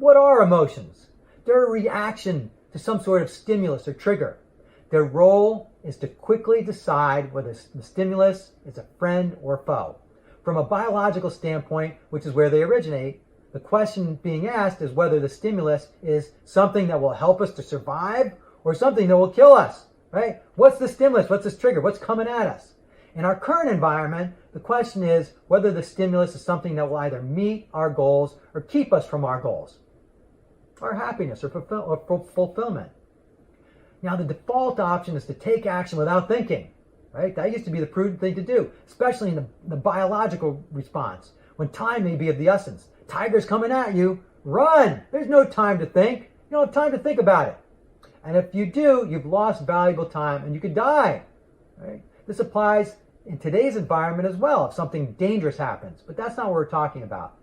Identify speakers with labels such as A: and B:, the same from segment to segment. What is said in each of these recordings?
A: What are emotions? They're a reaction to some sort of stimulus or trigger. Their role is to quickly decide whether the stimulus is a friend or foe. From a biological standpoint, which is where they originate, the question being asked is whether the stimulus is something that will help us to survive or something that will kill us, right? What's the stimulus? What's this trigger? What's coming at us? In our current environment, the question is whether the stimulus is something that will either meet our goals or keep us from our goals, our happiness or fulfillment. Now, the default option is to take action without thinking, right? That used to be the prudent thing to do, especially in the biological response, when time may be of the essence. Tiger's coming at you, run! There's no time to think. You don't have time to think about it. And if you do, you've lost valuable time and you could die, right? This applies in today's environment as well if something dangerous happens, but that's not what we're talking about.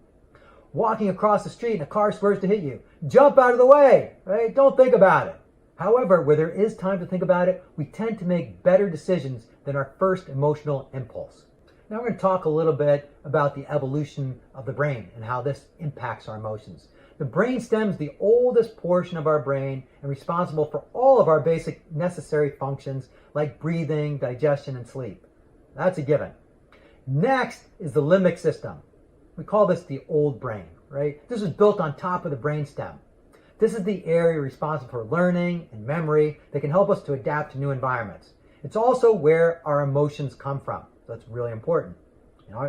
A: Walking across the street and a car swerves to hit you, jump out of the way, right? Don't think about it. However, where there is time to think about it, we tend to make better decisions than our first emotional impulse. Now we're going to talk a little bit about the evolution of the brain and how this impacts our emotions. The brain stem is the oldest portion of our brain and responsible for all of our basic necessary functions like breathing, digestion, and sleep. That's a given. Next is the limbic system. We call this the old brain, right? This is built on top of the brain stem. This is the area responsible for learning and memory that can help us to adapt to new environments. It's also where our emotions come from. So that's really important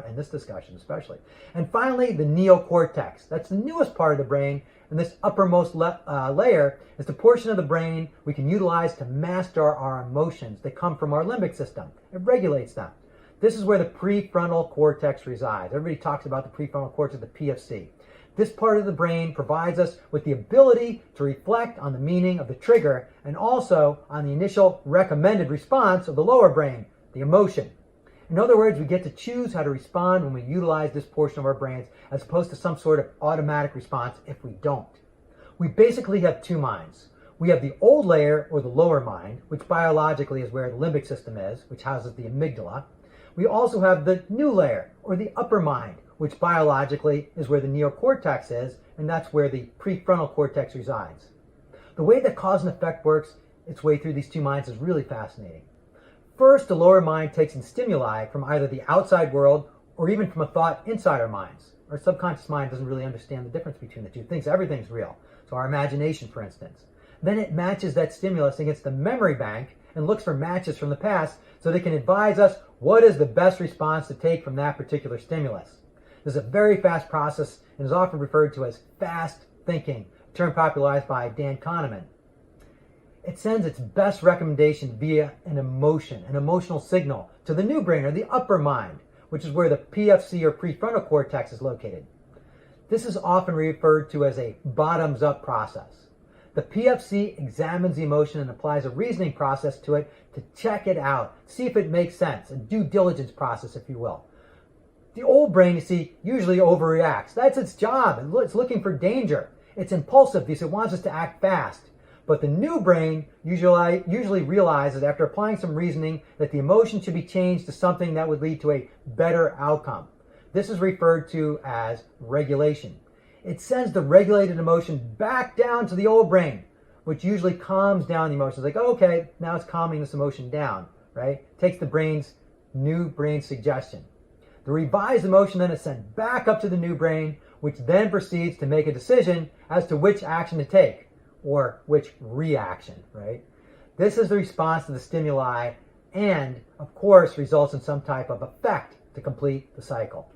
A: in this discussion especially. And finally, the neocortex. That's the newest part of the brain, and this uppermost layer is the portion of the brain we can utilize to master our emotions that come from our limbic system. It regulates them. This is where the prefrontal cortex resides. Everybody talks about the prefrontal cortex, the PFC. This part of the brain provides us with the ability to reflect on the meaning of the trigger and also on the initial recommended response of the lower brain, the emotion. In other words, we get to choose how to respond when we utilize this portion of our brains as opposed to some sort of automatic response if we don't. We basically have two minds. We have the old layer or the lower mind, which biologically is where the limbic system is, which houses the amygdala. We also have the new layer or the upper mind, which biologically is where the neocortex is, and that's where the prefrontal cortex resides. The way that cause and effect works its way through these two minds is really fascinating. First, the lower mind takes in stimuli from either the outside world or even from a thought inside our minds. Our subconscious mind doesn't really understand the difference between the two. It thinks everything's real. So our imagination, for instance. Then it matches that stimulus against the memory bank and looks for matches from the past so they can advise us what is the best response to take from that particular stimulus. This is a very fast process and is often referred to as fast thinking, a term popularized by Dan Kahneman. It sends its best recommendation via an emotional signal to the new brain or the upper mind, which is where the PFC or prefrontal cortex is located. This is often referred to as a bottoms-up process. The PFC examines the emotion and applies a reasoning process to it to check it out, see if it makes sense, a due diligence process, if you will. The old brain, you see, usually overreacts. That's its job. It's looking for danger. It's impulsive because it wants us to act fast. But the new brain usually realizes after applying some reasoning that the emotion should be changed to something that would lead to a better outcome. This is referred to as regulation. It sends the regulated emotion back down to the old brain, which usually calms down the emotion. It's like, oh, okay, now it's calming this emotion down, right? Takes the new brain suggestion. The revised emotion then is sent back up to the new brain, which then proceeds to make a decision as to which action to take, or which reaction, right? This is the response to the stimuli and, of course, results in some type of effect to complete the cycle.